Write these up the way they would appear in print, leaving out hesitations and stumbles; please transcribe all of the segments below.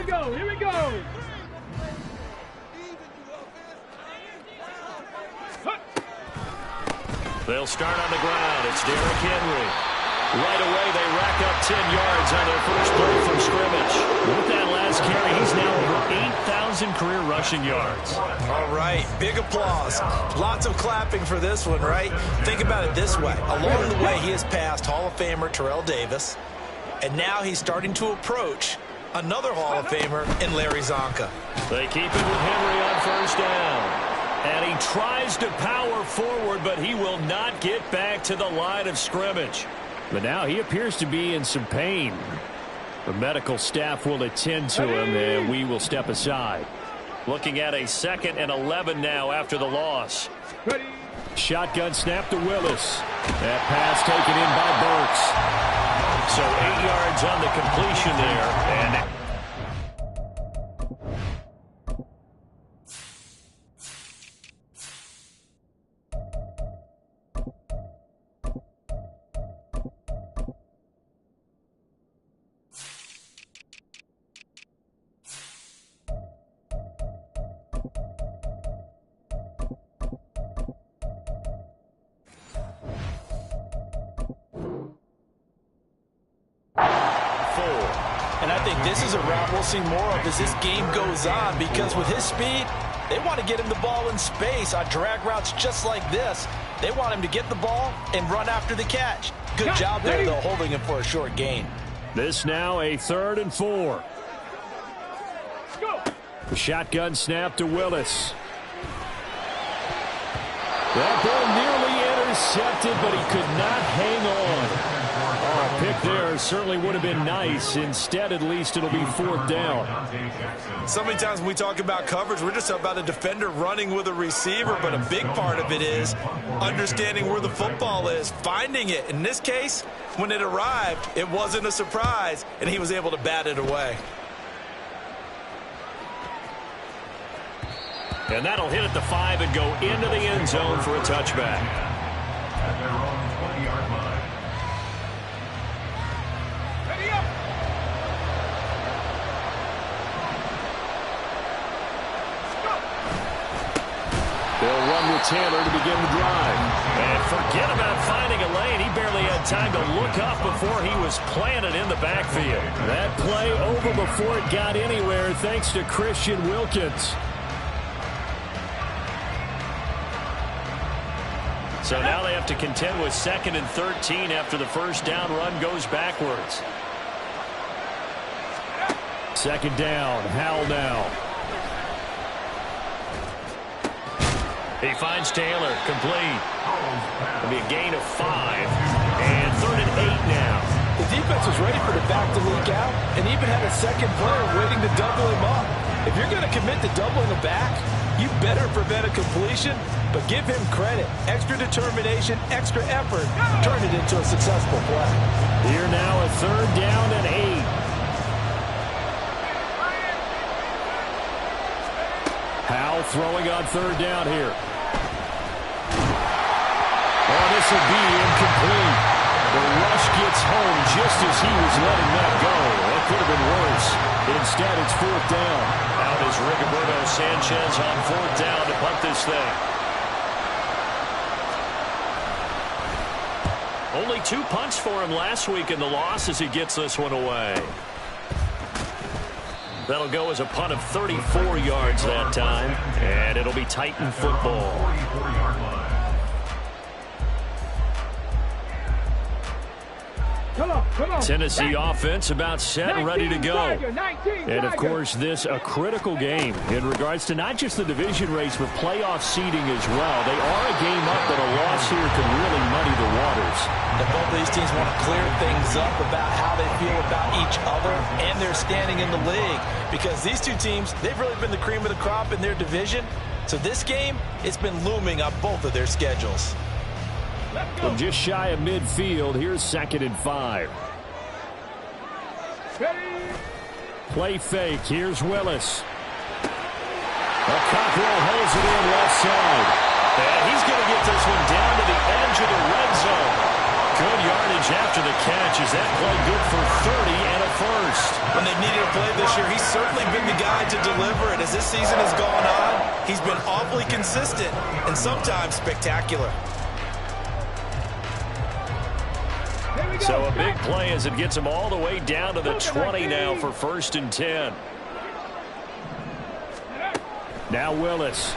go. Here we go. They'll start on the ground. It's Derrick Henry. Right away, they rack up 10 yards on their first play from scrimmage. With that last carry, he's now over 8,000 career rushing yards. All right, big applause. Lots of clapping for this one, right? Think about it this way. Along the way, he has passed Hall of Famer Terrell Davis, and now he's starting to approach another Hall of Famer in Larry Zonka. They keep it with Henry on first down. And he tries to power forward, but he will not get back to the line of scrimmage. But now he appears to be in some pain. The medical staff will attend to him, and we will step aside. Looking at a 2nd and 11 now after the loss. Shotgun snap to Willis. That pass taken in by Burks. So 8 yards on the completion there. And 4. And I think this is a route we'll see more of as this game goes on, because with his speed, they want to get him the ball in space on drag routes just like this. They want him to get the ball and run after the catch. Good job there, though, holding him for a short gain. This now a 3rd and 4. The shotgun snap to Willis. That ball nearly intercepted, but he could not hang on. Oh, a pick there certainly would have been nice. Instead, at least it'll be 4th down. So many times when we talk about coverage, we're just about a defender running with a receiver, but a big part of it is understanding where the football is, finding it. In this case, when it arrived, it wasn't a surprise, and he was able to bat it away. And that'll hit at the 5 and go into the end zone for a touchback. At their own 20-yard line. Ready up. They'll run with Taylor to begin the drive. And forget about finding a lane. He barely had time to look up before he was planted in the backfield. That play over before it got anywhere thanks to Christian Wilkins. So now they have to contend with 2nd and 13 after the first down run goes backwards. 2nd down, Howell now. He finds Taylor, complete. It'll be a gain of 5, and 3rd and 8 now. The defense was ready for the back to leak out, and even had a second player waiting to double him up. If you're going to commit to doubling the back, you better prevent a completion, but give him credit. Extra determination, extra effort, turn it into a successful play. Here now a 3rd down and 8. Howell throwing on 3rd down here. Oh, this will be incomplete. The rush gets home just as he was letting that go. That could have been worse. Instead, it's 4th down. Out is Rigoberto Sanchez on 4th down to punt this thing. Only 2 punts for him last week in the loss as he gets this one away. That'll go as a punt of 34 yards that time, and it'll be Titan football. Tennessee offense about set and ready to go. And, of course, this a critical game in regards to not just the division race, but playoff seeding as well. They are a game up, but a loss here could really muddy the waters. And both of these teams want to clear things up about how they feel about each other and their standing in the league. Because these two teams, they've really been the cream of the crop in their division. So this game, it's been looming on both of their schedules. From just shy of midfield, here's 2nd and 5. Play fake. Here's Willis. Cockrell holds it in left side. And he's going to get this one down to the edge of the red zone. Good yardage after the catch. Is that play good for 30 and a first? When they needed a play this year, he's certainly been the guy to deliver it. As this season has gone on, he's been awfully consistent and sometimes spectacular. So a big play as it gets him all the way down to the 20 now for 1st and 10. Now Willis.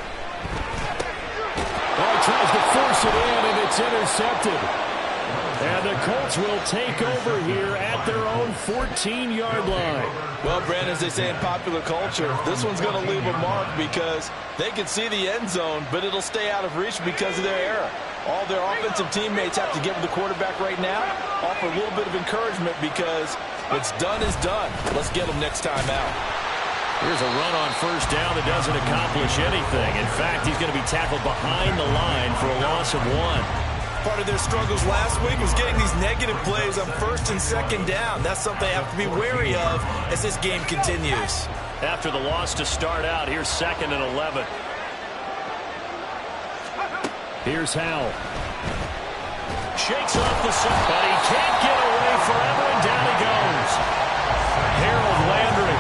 Oh, tries to force it in, and it's intercepted. And the Colts will take over here at their own 14-yard line. Well, Brandon, as they say in popular culture, this one's going to leave a mark because they can see the end zone, but it'll stay out of reach because of their error. All their offensive teammates have to give the quarterback right now, offer a little bit of encouragement because what's done is done. Let's get them next time out. Here's a run on 1st down that doesn't accomplish anything. In fact, he's going to be tackled behind the line for a loss of 1. Part of their struggles last week was getting these negative plays on 1st and 2nd down. That's something they have to be wary of as this game continues. After the loss to start out, here's 2nd and 11. Here's Howell. Shakes off the sun, but he can't get away forever, and down he goes. Harold Landry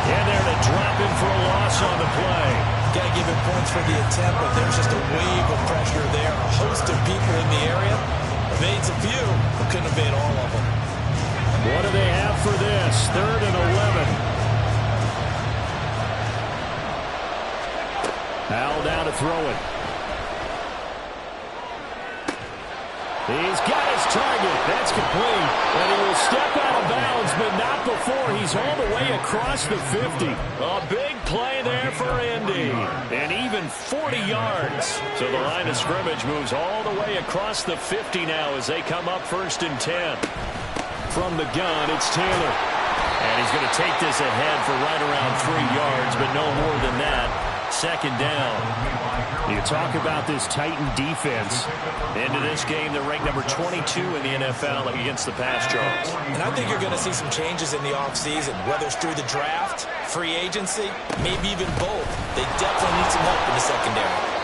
in there to drop him for a loss on the play. Got to give him points for the attempt, but there's just a wave of pressure there. A host of people in the area. Evades a few, but couldn't evade all of them. What do they have for this? 3rd and 11. Howell down to throw it. He's got his target. That's complete. And he will step out of bounds, but not before he's all the way across the 50. A big play there for Indy. And even 40 yards. So the line of scrimmage moves all the way across the 50 now as they come up 1st and 10. From the gun, it's Taylor. And he's going to take this ahead for right around 3 yards, but no more than that. 2nd down. You talk about this Titan defense. Into this game, they're ranked number 22 in the NFL against the pass, Charles. And I think you're going to see some changes in the offseason, whether it's through the draft, free agency, maybe even both. They definitely need some help in the secondary.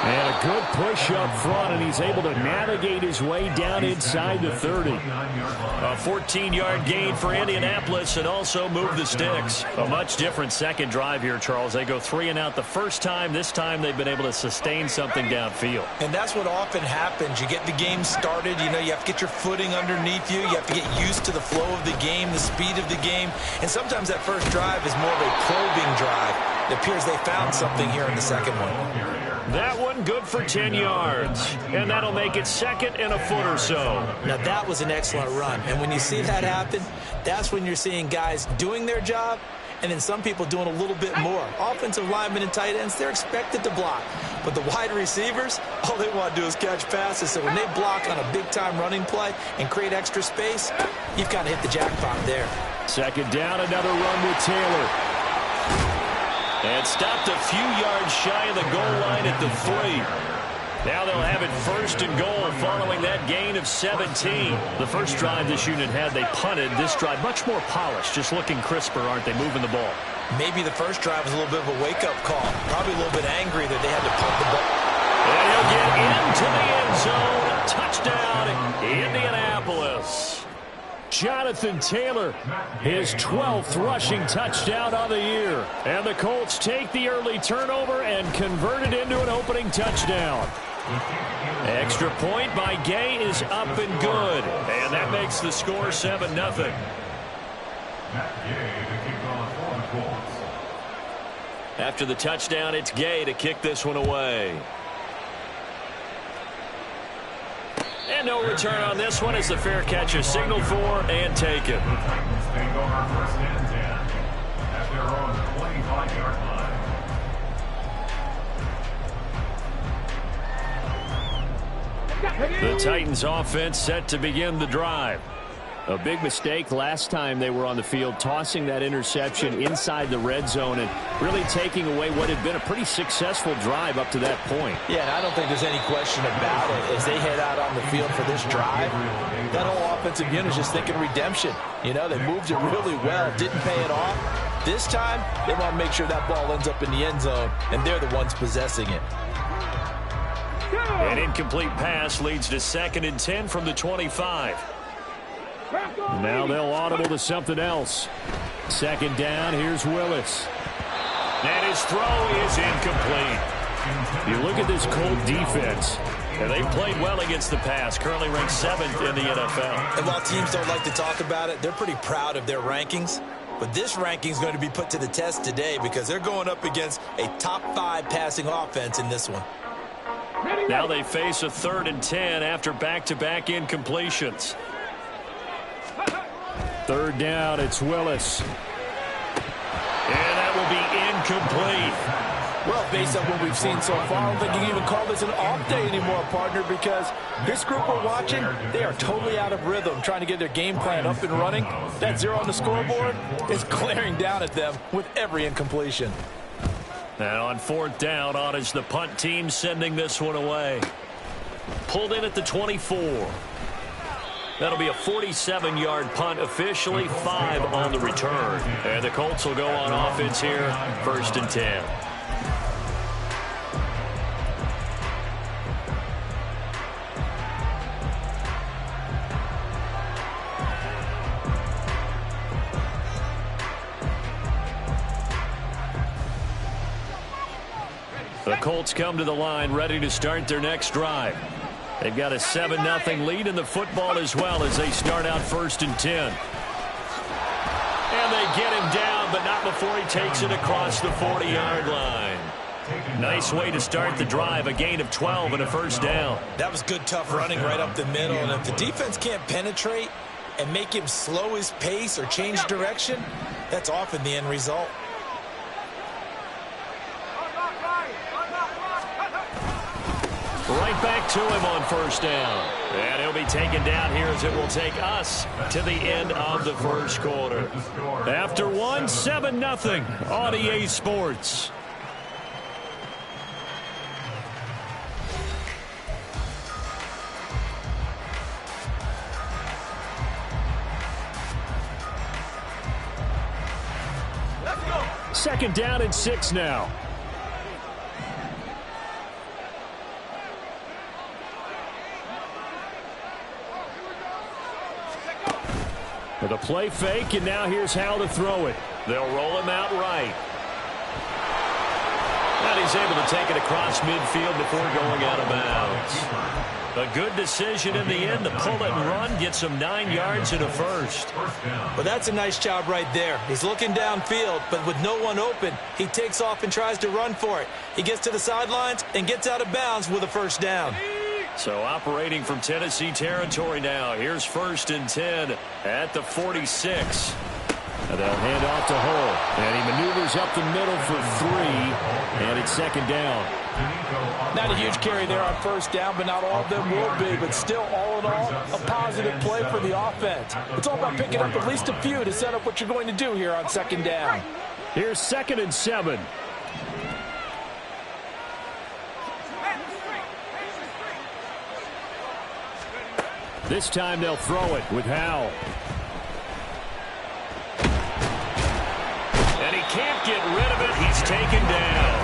And a good push up front, and he's able to navigate his way down inside the 30. A 14-yard gain for Indianapolis and also move the sticks. A much different second drive here, Charles. They go 3 and out the first time. This time they've been able to sustain something downfield. And that's what often happens. You get the game started. You know, you have to get your footing underneath you. You have to get used to the flow of the game, the speed of the game. And sometimes that first drive is more of a probing drive. It appears they found something here in the second one. That one good for 10 yards. And that'll make it 2nd and a foot or so. Now, that was an excellent run. And when you see that happen, that's when you're seeing guys doing their job and then some people doing a little bit more. Offensive linemen and tight ends, they're expected to block. But the wide receivers, all they want to do is catch passes. So when they block on a big-time running play and create extra space, you've kind of hit the jackpot there. 2nd down, another run with Taylor. And stopped a few yards shy of the goal line at the 3. Now they'll have it 1st and goal following that gain of 17. The first drive this unit had, they punted. This drive much more polished, just looking crisper, aren't they, moving the ball? Maybe the first drive was a little bit of a wake-up call. Probably a little bit angry that they had to punt the ball. And he'll get into the end zone. Touchdown, Indianapolis. Jonathan Taylor, his 12th rushing touchdown of the year. And the Colts take the early turnover and convert it into an opening touchdown. Extra point by Gay is up and good. And that makes the score 7-0. After the touchdown, it's Gay to kick this one away. And no return on this one as the fair catch is signaled for and taken. The Titans offense set to begin the drive. A big mistake last time they were on the field, tossing that interception inside the red zone and really taking away what had been a pretty successful drive up to that point. Yeah, and I don't think there's any question about it. As they head out on the field for this drive, that whole offensive unit is just thinking redemption. You know, they moved it really well, didn't pay it off. This time, they want to make sure that ball ends up in the end zone, and they're the ones possessing it. An incomplete pass leads to 2nd and 10 from the 25. Now they'll audible to something else. 2nd down, here's Willis. And his throw is incomplete. You look at this Colt defense. And they've played well against the pass, currently ranked 7th in the NFL. And while teams don't like to talk about it, they're pretty proud of their rankings. But this ranking is going to be put to the test today because they're going up against a top 5 passing offense in this one. Now they face a 3rd and 10 after back-to-back incompletions. 3rd down, it's Willis. And that will be incomplete. Well, based on what we've seen so far, I don't think you can even call this an off day anymore, partner, because this group we're watching, they are totally out of rhythm, trying to get their game plan up and running. That 0 on the scoreboard is glaring down at them with every incompletion. And on 4th down, on is the punt team sending this one away. Pulled in at the 24. That'll be a 47-yard punt, officially 5 on the return. And the Colts will go on offense here, 1st and 10. The Colts come to the line ready to start their next drive. They've got a 7-0 lead in the football as well as they start out 1st and 10. And they get him down, but not before he takes it across the 40-yard line. Nice way to start the drive, a gain of 12 and a 1st down. That was good, tough running right up the middle. And if the defense can't penetrate and make him slow his pace or change direction, that's often the end result. Right back to him on 1st down. And he'll be taken down here as it will take us to the end of the 1st quarter. After one, 7-0 on EA Sports. Let's go. 2nd down and 6 now. With a play fake, and now here's how to throw it. They'll roll him out right. And he's able to take it across midfield before going out of bounds. A good decision in the end to pull it and run, get some 9 yards and a 1st. Well, that's a nice job right there. He's looking downfield, but with no one open, he takes off and tries to run for it. He gets to the sidelines and gets out of bounds with a 1st down. So operating from Tennessee territory now. Here's 1st and 10 at the 46. And they'll hand off to Hull. And he maneuvers up the middle for 3. And it's 2nd down. Not a huge carry there on 1st down, but not all of them will be. But still, all in all, a positive play for the offense. It's all about picking up at least a few to set up what you're going to do here on 2nd down. Here's 2nd and 7. This time they'll throw it with Howell. And he can't get rid of it. He's taken down.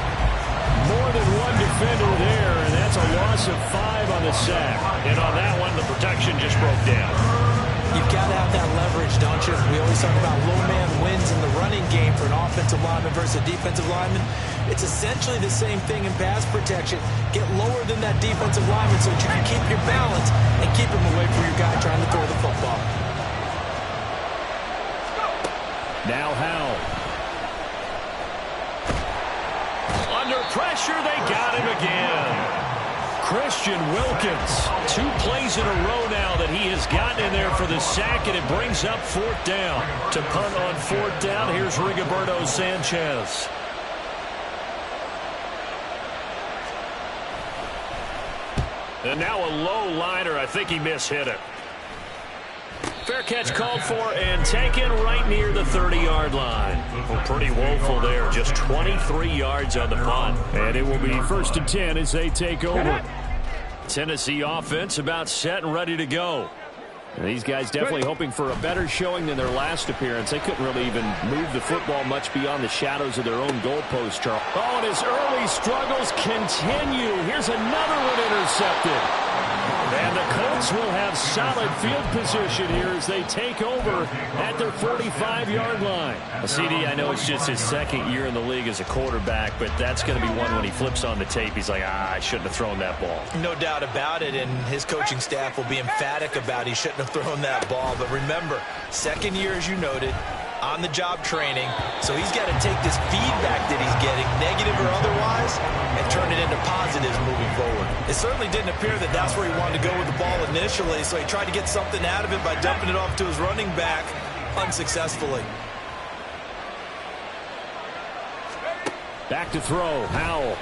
More than one defender there, and that's a loss of 5 on the sack. And on that one, the protection just broke down. You've got to have that leverage, don't you? We always talk about low man wins in the running game for an offensive lineman versus a defensive lineman. It's essentially the same thing in pass protection. Get lower than that defensive lineman so that you can keep your balance and keep him away from your guy trying to throw the football. Now Howell. Under pressure, they got him again. Christian Wilkins, 2 plays in a row now that he has gotten in there for the sack, and it brings up 4th down. To punt on 4th down, here's Rigoberto Sanchez. And now a low liner. I think he mishit it. Fair catch called for and taken right near the 30-yard line. Well, pretty woeful there. Just 23 yards on the punt. And it will be 1st and 10 as they take over. Tennessee offense about set and ready to go. These guys definitely hoping for a better showing than their last appearance. They couldn't really even move the football much beyond the shadows of their own goalpost, Charles. Oh, and his early struggles continue. Here's another one intercepted. And the Colts will have solid field position here as they take over at their 45-yard line. CD, I know it's just his second year in the league as a quarterback, but that's going to be one when he flips on the tape. He's like, I shouldn't have thrown that ball. No doubt about it, and his coaching staff will be emphatic about he shouldn't have thrown that ball. But remember, second year, as you noted, on-the-job training, so he's got to take this feedback that he's getting, negative or otherwise, and turn it into positives moving forward. It certainly didn't appear that that's where he wanted to go with the ball initially, so he tried to get something out of it by dumping it off to his running back unsuccessfully. Back to throw, Howell.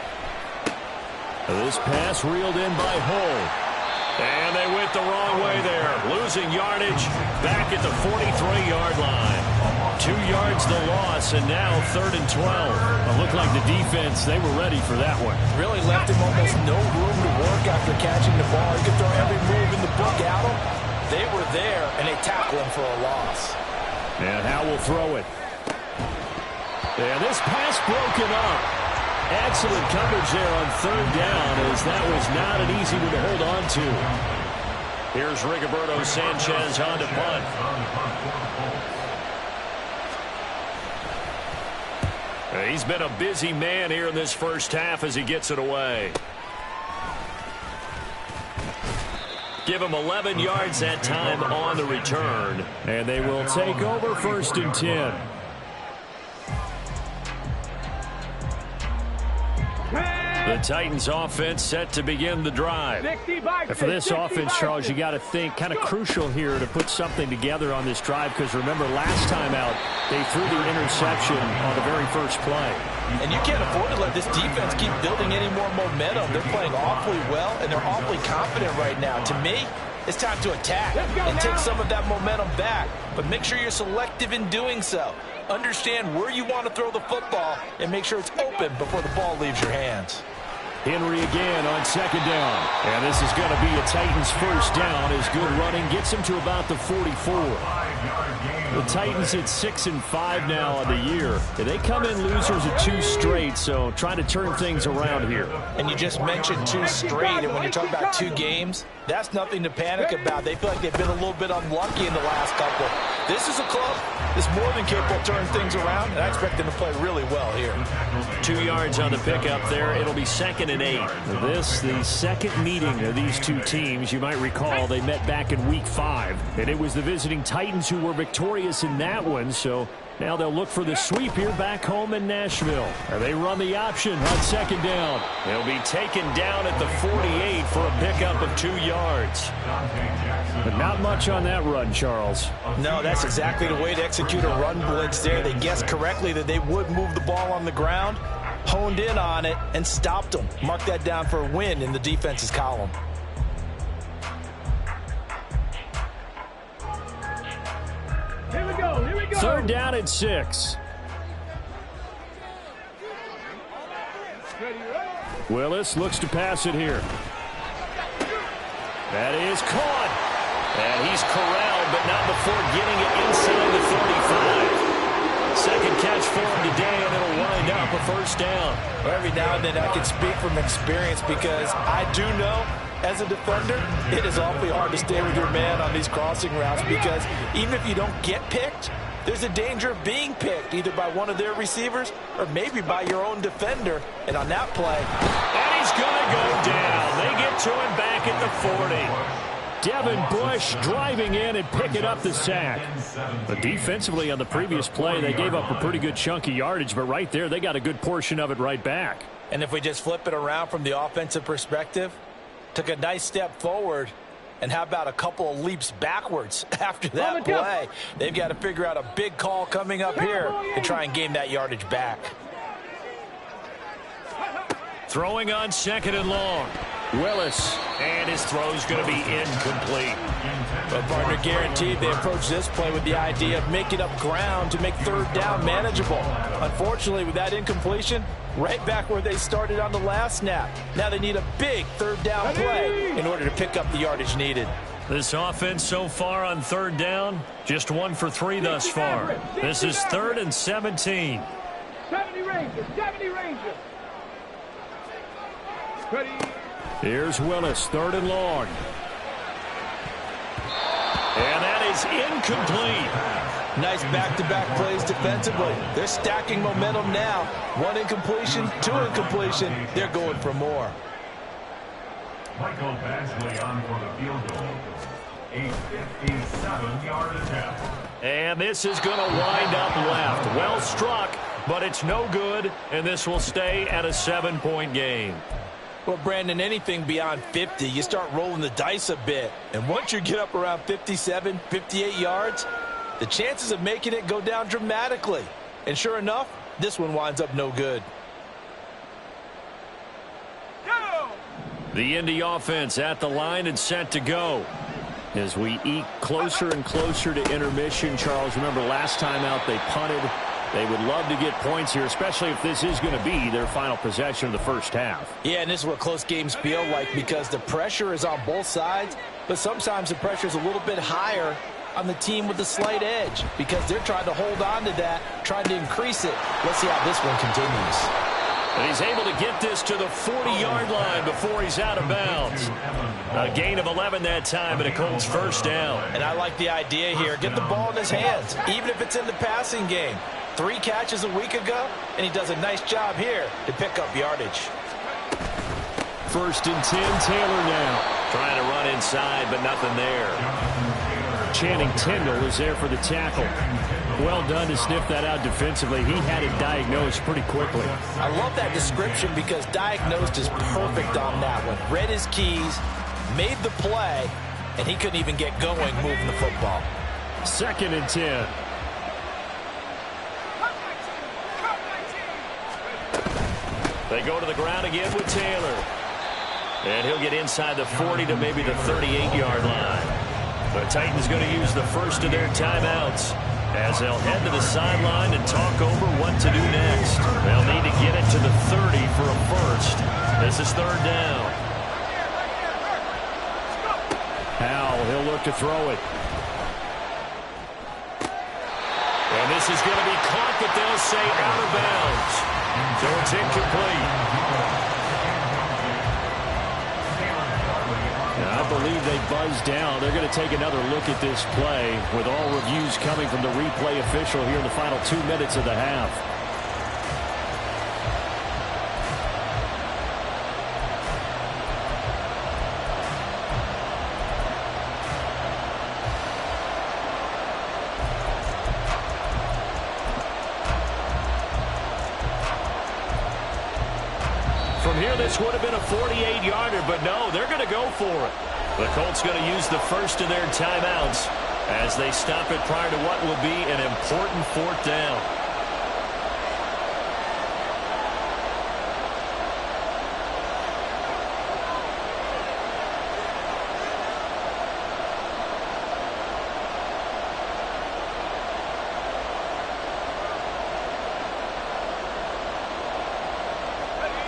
This pass reeled in by Hull. And they went the wrong way there, losing yardage back at the 43-yard line. 2 yards the loss, and now 3rd and 12. It looked like the defense, they were ready for that one. Really left him almost no room to work after catching the ball. He could throw every move in the book at him. They were there, and they tackled him for a loss. And how will throw it. And this pass broken up. Excellent coverage there on 3rd down, as that was not an easy one to hold on to. Here's Rigoberto Sanchez on to punt. He's been a busy man here in this first half as he gets it away. Give him 11 yards that time on the return. And they will take over 1st and 10. The Titans offense set to begin the drive. And for this offense, Charles, you got to think kind of crucial here to put something together on this drive, because remember last time out they threw the interception on the very first play. And you can't afford to let this defense keep building any more momentum. They're playing awfully well, and they're awfully confident right now. To me, it's time to attack and take some of that momentum back. But make sure you're selective in doing so. Understand where you want to throw the football and make sure it's open before the ball leaves your hands. Henry again on 2nd down. And this is going to be a Titans first down as good running gets him to about the 44. The Titans at 6-5 now on the year. They come in losers of 2 straight, so trying to turn things around here. And you just mentioned 2 straight, and when you're talking about 2 games, that's nothing to panic about. They feel like they've been a little bit unlucky in the last couple. This is a club that's more than capable of turning things around, and I expect them to play really well here. 2 yards on the pickup there. It'll be 2nd and 8. This, the second meeting of these 2 teams. You might recall they met back in Week 5, and it was the visiting Titans who were victorious in that one, so now they'll look for the sweep here back home in Nashville. And they run the option on 2nd down. They'll be taken down at the 48 for a pickup of 2 yards. But not much on that run, Charles. No, that's exactly the way to execute a run blitz there. They guessed correctly that they would move the ball on the ground, honed in on it, and stopped them. Mark that down for a win in the defense's column. Here we go. 3rd down and 6. Willis looks to pass it here. That is caught. And he's corralled, but not before getting it inside the 35. Second catch for him today, and it'll wind up a first down. Well, every now and then I can speak from experience, because I do know as a defender, it is awfully hard to stay with your man on these crossing routes, because even if you don't get picked, there's a danger of being picked either by one of their receivers or maybe by your own defender. And on that play, and he's going to go down. They get to him back at the 40. Devin Bush driving in and picking up the sack. But defensively on the previous play, they gave up a pretty good chunk of yardage, but right there they got a good portion of it right back. And if we just flip it around from the offensive perspective, took a nice step forward, and how about a couple of leaps backwards after that play? They've got to figure out a big call coming up here to try and gain that yardage back. Throwing on 2nd and long. Willis, and his throw's going to be incomplete. But partner, guaranteed they approach this play with the idea of making up ground to make 3rd down manageable. Unfortunately, with that incompletion, right back where they started on the last snap. Now they need a big 3rd down play in order to pick up the yardage needed. This offense so far on third down, just 1 for 3 thus far. This is 3rd and 17. 70 Rangers, 70 Rangers. Ready. Here's Willis, 3rd and long. And that is incomplete. Nice back-to-back plays defensively. They're stacking momentum now. 1 incompletion, 2 incompletion. They're going for more. Michael Badgley on for the field goal. A 57-yard attempt. And this is going to wind up left. Well struck, but it's no good, and this will stay at a 7-point game. Well, Brandon, anything beyond 50, you start rolling the dice a bit. And once you get up around 57, 58 yards, the chances of making it go down dramatically. And sure enough, this one winds up no good. The Indy offense at the line and set to go. As we eke closer and closer to intermission, Charles, remember last time out they punted. They would love to get points here, especially if this is going to be their final possession of the first half. Yeah, and this is what close games feel like because the pressure is on both sides, but sometimes the pressure is a little bit higher on the team with the slight edge because they're trying to hold on to that, trying to increase it. Let's see how this one continues. And he's able to get this to the 40-yard line before he's out of bounds. A gain of 11 that time and a Colts first down. And I like the idea here. Get the ball in his hands, even if it's in the passing game. 3 catches a week ago, and he does a nice job here to pick up yardage. 1st and 10, Taylor now. Trying to run inside, but nothing there. Channing Tindall is there for the tackle. Well done to sniff that out defensively. He had it diagnosed pretty quickly. I love that description because diagnosed is perfect on that one. Read his keys, made the play, and he couldn't even get going moving the football. 2nd and 10. They go to the ground again with Taylor. And he'll get inside the 40 to maybe the 38-yard line. The Titans going to use the first of their timeouts as they'll head to the sideline and talk over what to do next. They'll need to get it to the 30 for a first. This is 3rd down. Howell, he'll look to throw it. And this is going to be caught, but they'll say out of bounds. So it's incomplete. I believe they buzzed down. They're going to take another look at this play with all reviews coming from the replay official here in the final 2 minutes of the half. From here, this would have been a 48-yarder, but no, they're going to go for it. The Colts going to use the first of their timeouts as they stop it prior to what will be an important 4th down.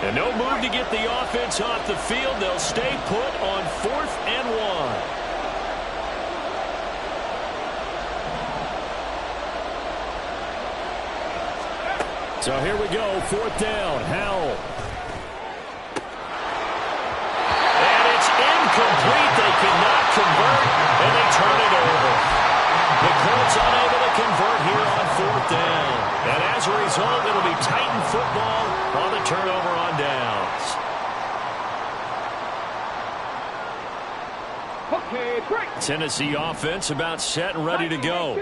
And no move to get the offense off the field. They'll stay put on 4th and 1. So here we go, 4th down, Howell. And it's incomplete. They cannot convert, and they turn it over. The Colts unable to convert here on 4th down. And as a result, it'll be Titan football on the turnover on downs. Okay, break. Tennessee offense about set and ready to go.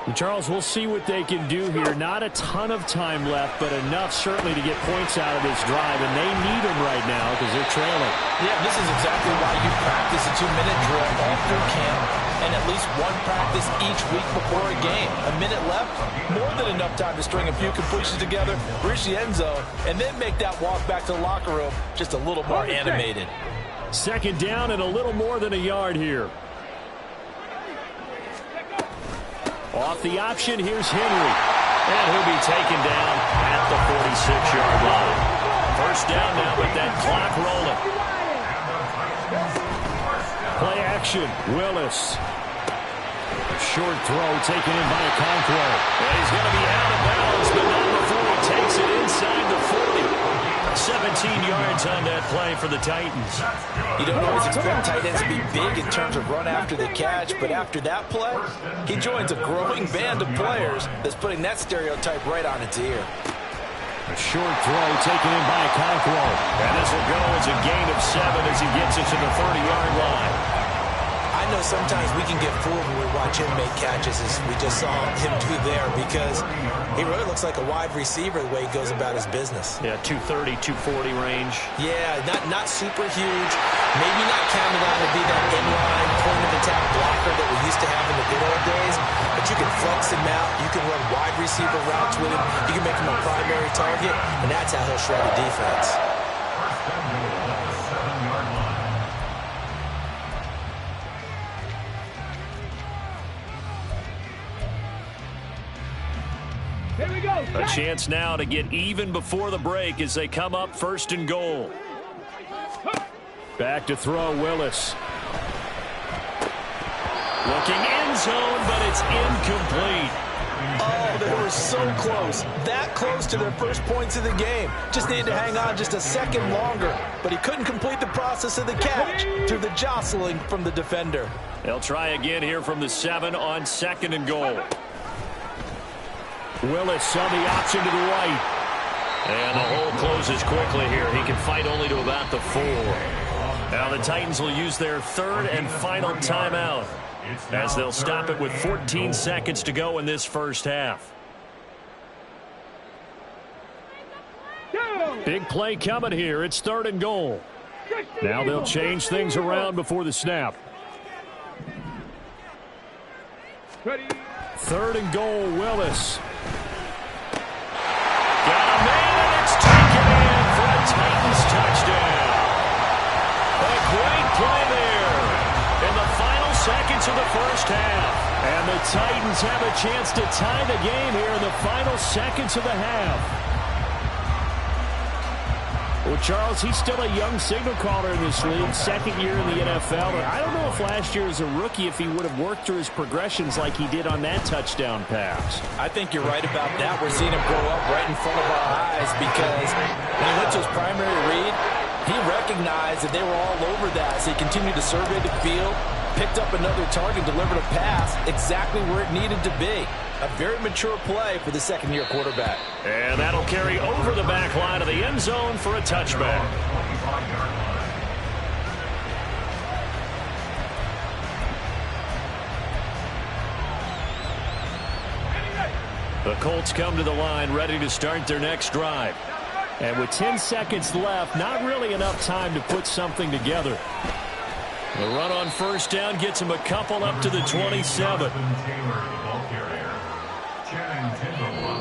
And Charles, we'll see what they can do here. Not a ton of time left, but enough certainly to get points out of this drive, and they need them right now because they're trailing. Yeah, this is exactly why you practice a 2-minute drill all through camp and at least one practice each week before a game. A minute left, more than enough time to string a few completions together, reach the end zone, and then make that walk back to the locker room just a little more animated. 2nd down and a little more than a yard here. Off the option, here's Henry. And he'll be taken down at the 46-yard line. First down now with that clock rolling. Play action. Willis. A short throw taken in by Okonkwo. And he's going to be out of bounds, but not before he takes it inside the 40. 17 yards on that play for the Titans. You don't always expect tight ends to be big in terms of run after the catch, but after that play, he joins a growing band of players that's putting that stereotype right on its ear. A short throw taken in by Okonkwo. And this will go as a gain of 7 as he gets it to the 30-yard line. I know sometimes we can get fooled when we watch him make catches, as we just saw him do there, because he really looks like a wide receiver the way he goes about his business. Yeah, 230, 240 range. Yeah, not super huge. Maybe not counted on to be that inline point-of-attack blocker that we used to have in the good old days, but you can flex him out. You can run wide receiver routes with him. You can make him a primary target, and that's how he'll shred a defense. Here we go. A chance now to get even before the break as they come up 1st and goal. Back to throw, Willis. Looking end zone, but it's incomplete. Oh, they were so close. That close to their first points of the game. Just needed to hang on just a second longer. But he couldn't complete the process of the catch through the jostling from the defender. They'll try again here from the 7 on 2nd and goal. Willis on the option to the right. And the hole closes quickly here. He can fight only to about the 4. Now the Titans will use their 3rd and final timeout, as they'll stop it with 14 seconds to go in this first half. Big play coming here. It's 3rd and goal. Now they'll change things around before the snap. Ready. 3rd and goal, Willis. Got a man, and it's taken in for a Titans touchdown. A great play there in the final seconds of the first half. And the Titans have a chance to tie the game here in the final seconds of the half. Well, Charles, he's still a young signal caller in this league, 2nd year in the NFL. And I don't know if last year as a rookie, if he would have worked through his progressions like he did on that touchdown pass. I think you're right about that. We're seeing him grow up right in front of our eyes, because when he went to his primary read, he recognized that they were all over that. So he continued to survey the field, picked up another target, delivered a pass exactly where it needed to be. A very mature play for the 2nd-year quarterback. And that'll carry over the back line of the end zone for a touchback. The Colts come to the line ready to start their next drive. And with 10 seconds left, not really enough time to put something together. The run on 1st down gets him a couple up to the 27.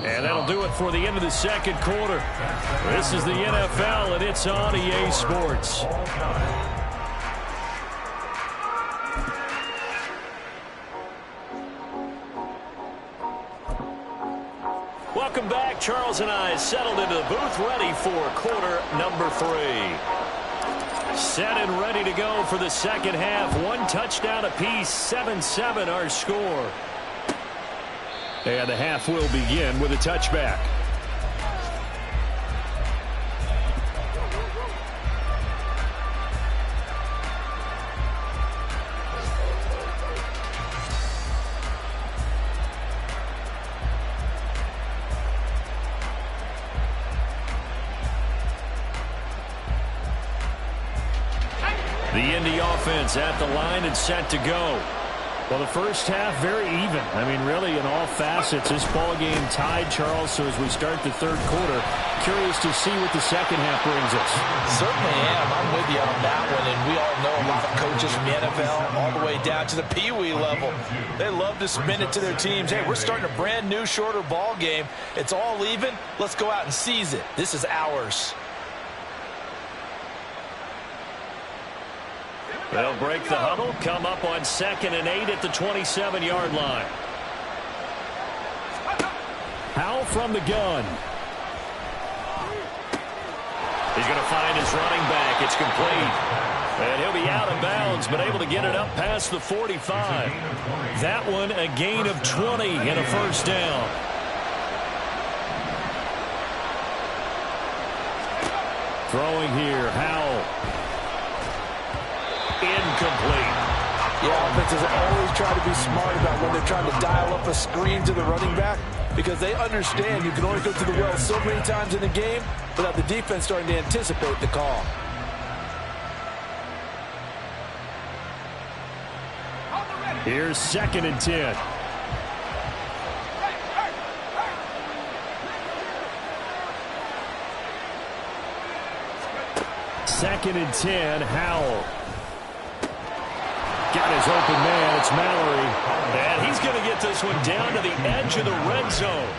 And that'll do it for the end of the 2nd quarter. This is the NFL, and it's on EA Sports. Welcome back. Charles and I settled into the booth, ready for quarter number 3. Set and ready to go for the 2nd half. 1 touchdown apiece, 7-7 our score. And the half will begin with a touchback. The Indy offense at the line and set to go. Well, the first half, very even. I mean, really, in all facets, this ball game tied, Charles. So as we start the 3rd quarter, curious to see what the 2nd half brings us. Certainly am. I'm with you on that one. And we all know a lot of coaches from the NFL all the way down to the Pee-wee level. They love to spin it to their teams. Hey, we're starting a brand new, shorter ball game. It's all even. Let's go out and seize it. This is ours. They'll break the huddle, come up on 2nd and 8 at the 27-yard line. Howell from the gun. He's going to find his running back. It's complete. And he'll be out of bounds, but able to get it up past the 45. That one a gain of 20 and a first down. Throwing here, Howell. Incomplete. Yeah, offenses always try to be smart about when they're trying to dial up a screen to the running back, because they understand you can only go to the well so many times in the game without the defense starting to anticipate the call. Here's 2nd and 10. Second and 10, Howell. Got his open man, it's Mallory. And he's going to get this one down to the edge of the red zone.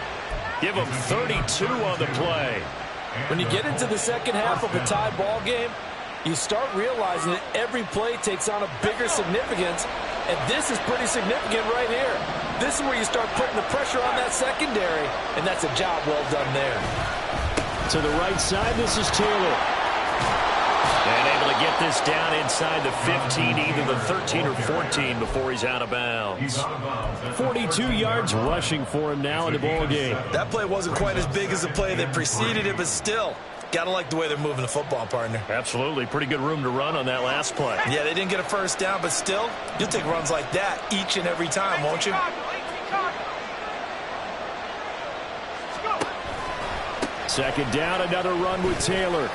Give him 32 on the play. When you get into the second half of a tie ball game, you start realizing that every play takes on a bigger significance, and this is pretty significant right here. This is where you start putting the pressure on that secondary, and that's a job well done there. To the right side, this is Taylor. And able to get this down inside the 15, either the 13 or 14 before he's out of bounds. 42 yards rushing for him now in the ball game. That play wasn't quite as big as the play that preceded it, but still, gotta like the way they're moving the football, partner. Absolutely. Pretty good room to run on that last play. Yeah, they didn't get a first down, but still, you'll take runs like that each and every time, won't you? Second down, another run with Taylor.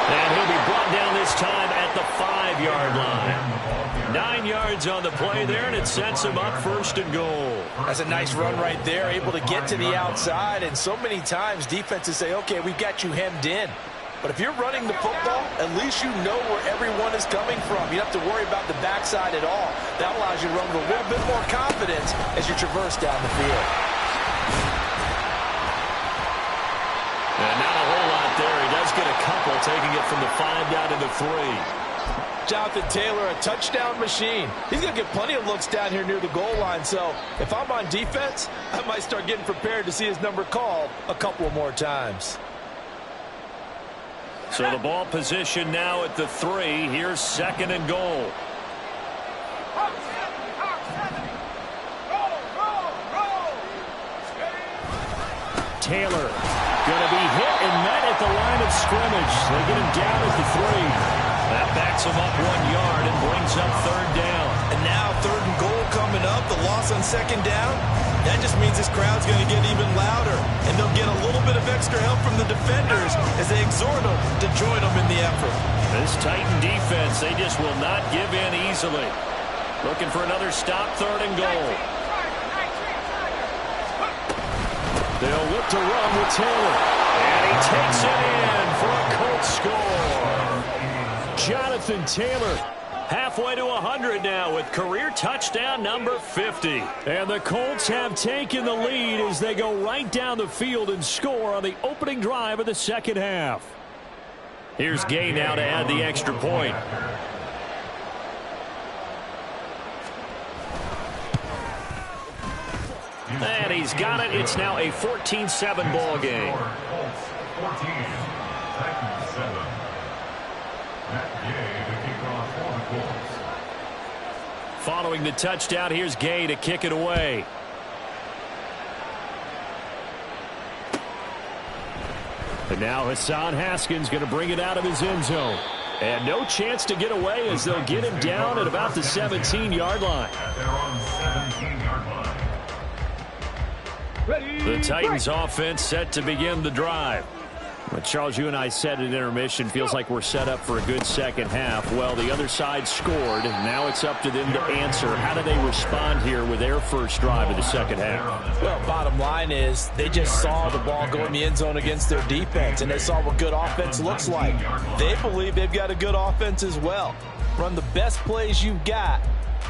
And he'll be brought down this time at the 5-yard line. 9 yards on the play there, and it sets him up 1st and goal. That's a nice run right there, able to get to the outside, and so many times defenses say, okay, we've got you hemmed in. But if you're running the football, at least you know where everyone is coming from. You don't have to worry about the backside at all. That allows you to run with a little bit more confidence as you traverse down the field. And not a whole lot there. He does get a couple, taking it from the 5 down to the 3. Jonathan Taylor, a touchdown machine. He's going to get plenty of looks down here near the goal line. So if I'm on defense, I might start getting prepared to see his number called a couple more times. So the ball position now at the 3. Here's 2nd and goal. Taylor going to be hit and met at the line of scrimmage. They get him down at the 3. That backs him up 1 yard and brings up 3rd down. And now 3rd and goal coming up. The loss on 2nd down. That just means this crowd's going to get even louder. And they'll get a little bit of extra help from the defenders as they exhort them to join them in the effort. This Titan defense, they just will not give in easily. Looking for another stop, 3rd and goal. They'll look to run with Taylor. And he takes it in for a Colts score. Jonathan Taylor halfway to 100 now with career touchdown number 50. And the Colts have taken the lead as they go right down the field and score on the opening drive of the second half. Here's Gay now to add the extra point. And he's got it. It's now a 14-7 ball game. 14, Titans 7. Matt Gay, the kickoff for the Colts. Following the touchdown, here's Gay to kick it away. And now Hassan Haskins going to bring it out of his end zone. And no chance to get away as they'll get him down at about the 17-yard line. At their own 17-yard line. The Titans offense set to begin the drive. Well, Charles, you and I said at intermission, feels like we're set up for a good second half. Well, the other side scored, and now it's up to them to answer. How do they respond here with their first drive of the second half? Well, bottom line is they just saw the ball go in the end zone against their defense, and they saw what good offense looks like. They believe they've got a good offense as well. Run the best plays you've got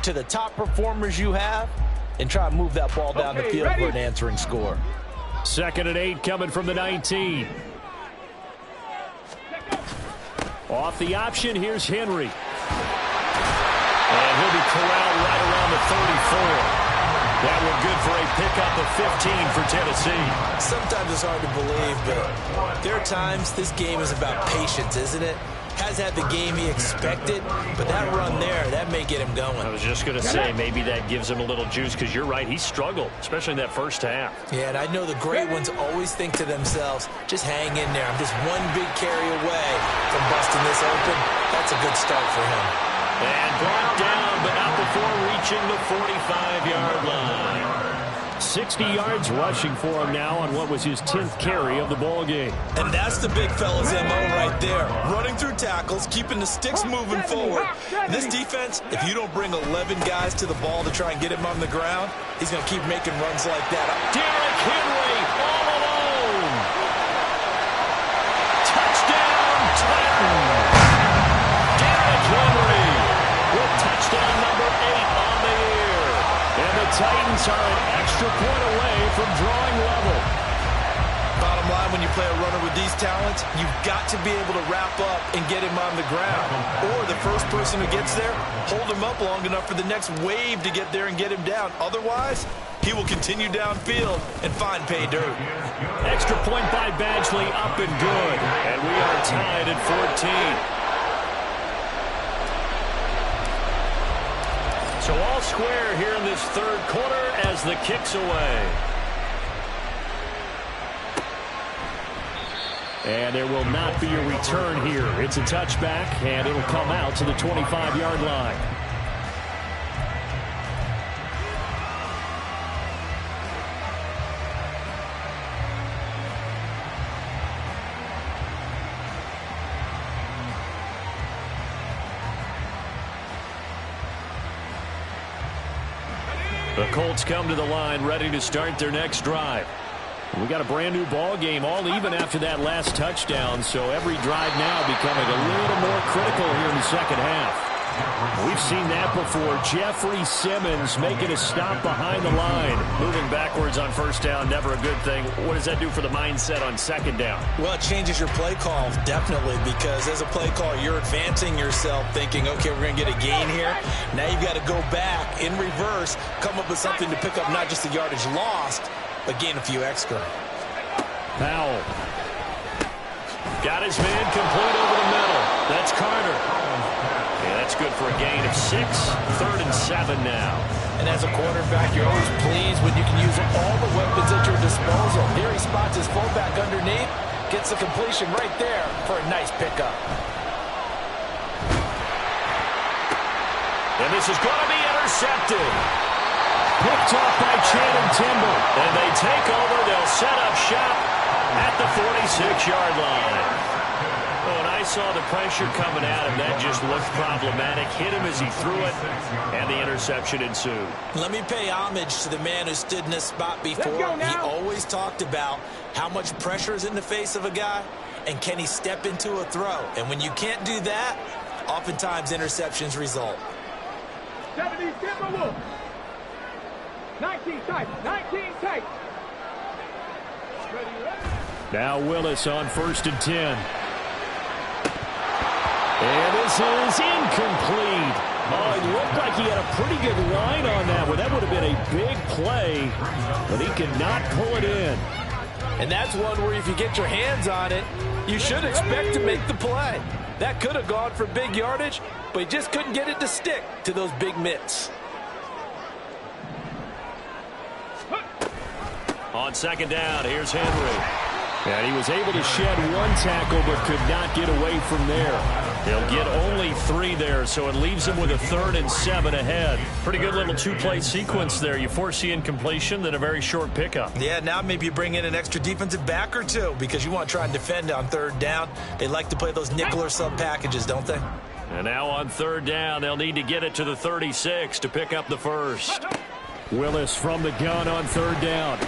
to the top performers you have, and try and move that ball down the field for an answering score. 2nd and 8 coming from the 19. Off the option, here's Henry. And he'll be corralled right around the 34. That one good for a pickup of 15 for Tennessee. Sometimes it's hard to believe, but there are times this game is about patience, isn't it? has had the game he expected, but that run there, that may get him going. I was just going to say, maybe that gives him a little juice, because you're right, he struggled, especially in that first half. Yeah, and I know the great ones always think to themselves, just hang in there. I'm just one big carry away from busting this open. That's a good start for him. And brought down, but not before reaching the 45-yard line. 60 yards rushing for him now on what was his 10th carry of the ball game. And that's the big fella's MO right there. Running through tackles, keeping the sticks moving forward. This defense, if you don't bring 11 guys to the ball to try and get him on the ground, he's going to keep making runs like that. Derrick Henry all alone. Touchdown, Titans. Derrick Henry with touchdown number 8 on the year. And the Titans are an extra point away from drawing level. Bottom line, when you play a runner with these talents, you've got to be able to wrap up and get him on the ground. Or the first person who gets there, hold him up long enough for the next wave to get there and get him down. Otherwise, he will continue downfield and find pay dirt. Extra point by Badgley, up and good. And we are tied at 14. So all square here in this third quarter as the kick's away. And there will not be a return here. It's a touchback, and it'll come out to the 25-yard line. The Colts come to the line, ready to start their next drive. We got a brand new ball game, all even after that last touchdown, so every drive now becoming a little more critical here in the second half. We've seen that before. Jeffrey Simmons making a stop behind the line. Moving backwards on first down, never a good thing. What does that do for the mindset on second down? Well, it changes your play call, definitely, because as a play caller, you're advancing yourself thinking, okay, we're going to get a gain here. Now you've got to go back in reverse, come up with something to pick up not just the yardage lost, but gain a few extra. Powell. Got his man complete over the middle. That's Carter. Yeah, that's good for a gain of 6. 3rd and 7 now. And as a quarterback, you're always pleased when you can use all the weapons at your disposal. Here he spots his fullback underneath, gets the completion right there for a nice pickup. And this is going to be intercepted. Picked off by Channing Timber. And they take over. They'll set up shop at the 46-yard line. When I saw the pressure coming at him, that just looked problematic. Hit him as he threw it, and the interception ensued. Let me pay homage to the man who stood in this spot before. He always talked about how much pressure is in the face of a guy, and can he step into a throw. And when you can't do that, oftentimes interceptions result. 70 Timberwolves. 19 tight. 19 tight. Now Willis on 1st and 10. And this is incomplete. Oh, it looked like he had a pretty good line on that one. That would have been a big play, but he could not pull it in. And that's one where if you get your hands on it, you should expect to make the play. That could have gone for big yardage, but he just couldn't get it to stick to those big mitts. On 2nd down, here's Henry. And he was able to shed one tackle but could not get away from there. He'll get only 3 there, so it leaves him with a 3rd and 7 ahead. Pretty good little 2-play sequence there. You force the incompletion, then a very short pickup. Yeah, now maybe you bring in an extra defensive back or two because you want to try and defend on 3rd down. They like to play those nickel or sub packages, don't they? And now on 3rd down, they'll need to get it to the 36 to pick up the first. Willis from the gun on 3rd down.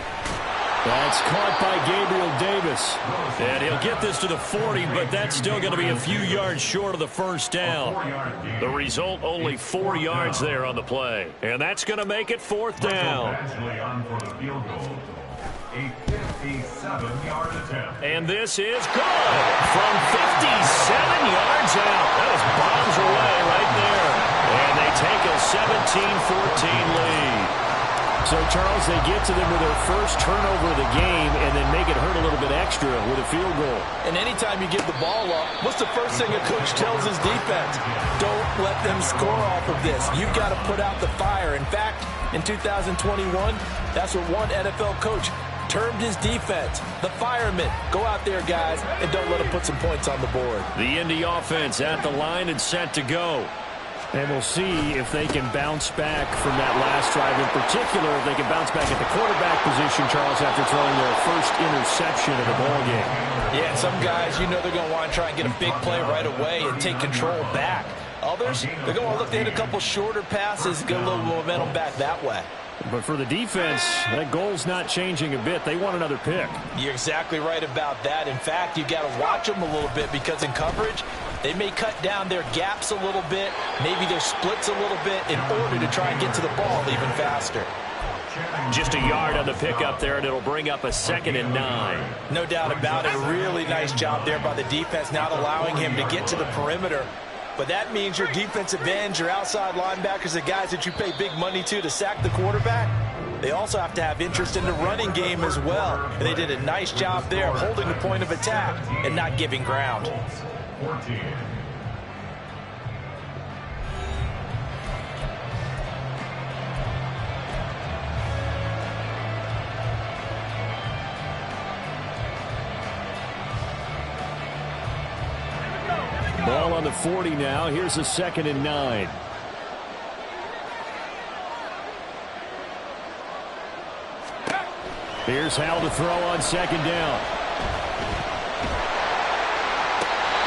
That's caught by Gabriel Davis. And he'll get this to the 40, but that's still going to be a few yards short of the first down. The result, only 4 yards there on the play. And that's going to make it 4th down. And this is good from 57 yards out. That was bombs away right there. And they take a 17-14 lead. So, Charles, they get to them with their first turnover of the game and then make it hurt a little bit extra. extra with a field goal. And anytime you give the ball up, what's the first thing a coach tells his defense? Don't let them score off of this. You've got to put out the fire. In fact, in 2021, that's what one NFL coach termed his defense, the firemen. Go out there, guys, and don't let them put some points on the board. The Indy offense at the line and set to go. And we'll see if they can bounce back from that last drive. In particular, if they can bounce back at the quarterback position, Charles, after throwing their first interception of the ballgame. Yeah, some guys, you know they're going to want to try and get a big play right away and take control back. Others, they're going to look to hit a couple shorter passes, get a little momentum back that way. But for the defense, that goal's not changing a bit. They want another pick. You're exactly right about that. In fact, you've got to watch them a little bit because in coverage, they may cut down their gaps a little bit, maybe their splits a little bit in order to try and get to the ball even faster. Just a yard on the pickup there, and it'll bring up a 2nd and 9. No doubt about it. A really nice job there by the defense, not allowing him to get to the perimeter. But that means your defensive ends, your outside linebackers, the guys that you pay big money to sack the quarterback, they also have to have interest in the running game as well. And they did a nice job there of holding the point of attack and not giving ground. 14. Ball on the 40 now. Here's a 2nd and 9. Here's Hal to throw on 2nd down.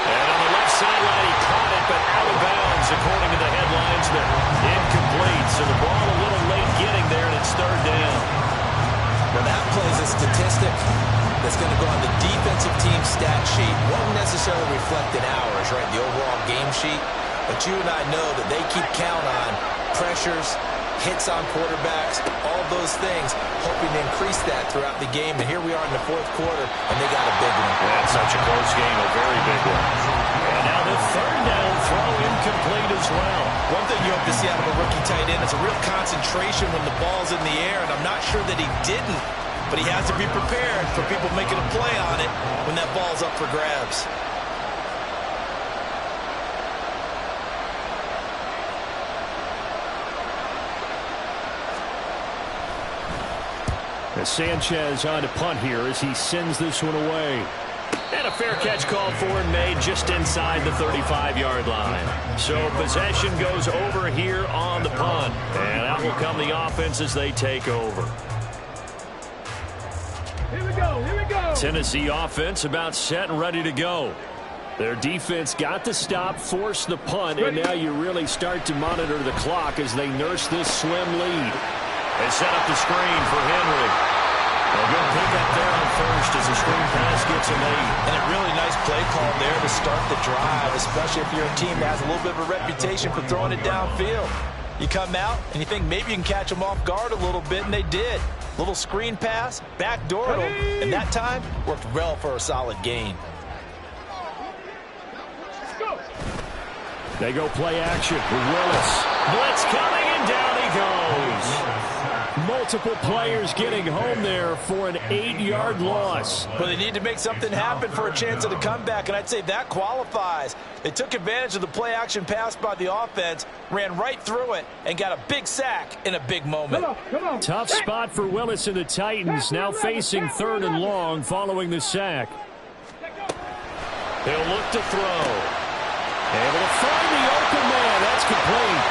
And on the left sideline, he caught it, but out of bounds, according to the headlines. But incomplete, so the ball a little late getting there, and it's 3rd down. Well, that plays a statistic that's going to go on the defensive team stat sheet. Won't necessarily reflect in ours, right, the overall game sheet. But you and I know that they keep count on pressures, hits on quarterbacks, all those things, hoping to increase that throughout the game. And here we are in the 4th quarter, and they got a big one. That's such a close game, a very big one. And now the 3rd down throw incomplete as well. One thing you hope to see out of a rookie tight end is a real concentration when the ball's in the air, and I'm not sure that he didn't. But he has to be prepared for people making a play on it when that ball's up for grabs. As Sanchez on to punt here as he sends this one away. And a fair catch called for and made just inside the 35-yard line. So possession goes over here on the punt. And out will come the offense as they take over. Here we go, here we go. Tennessee offense about set and ready to go. Their defense got the stop, forced the punt, and now you really start to monitor the clock as they nurse this slim lead. They set up the screen for Henry. A good pickup there on first as the screen pass gets a lead. And a really nice play call there to start the drive, especially if you're a team that has a little bit of a reputation for throwing it downfield. You come out and you think maybe you can catch them off guard a little bit, and they did. Little screen pass, backdoored them, and that time worked well for a solid gain. They go play action with Willis. Blitz coming, and down he goes. Multiple players getting home there for an 8-yard loss. But they need to make something happen for a chance at a comeback, and I'd say that qualifies. They took advantage of the play action pass by the offense, ran right through it, and got a big sack in a big moment. Come on. Tough spot for Willis and the Titans, now facing 3rd and long following the sack. He'll look to throw. Able to find the open man. That's complete.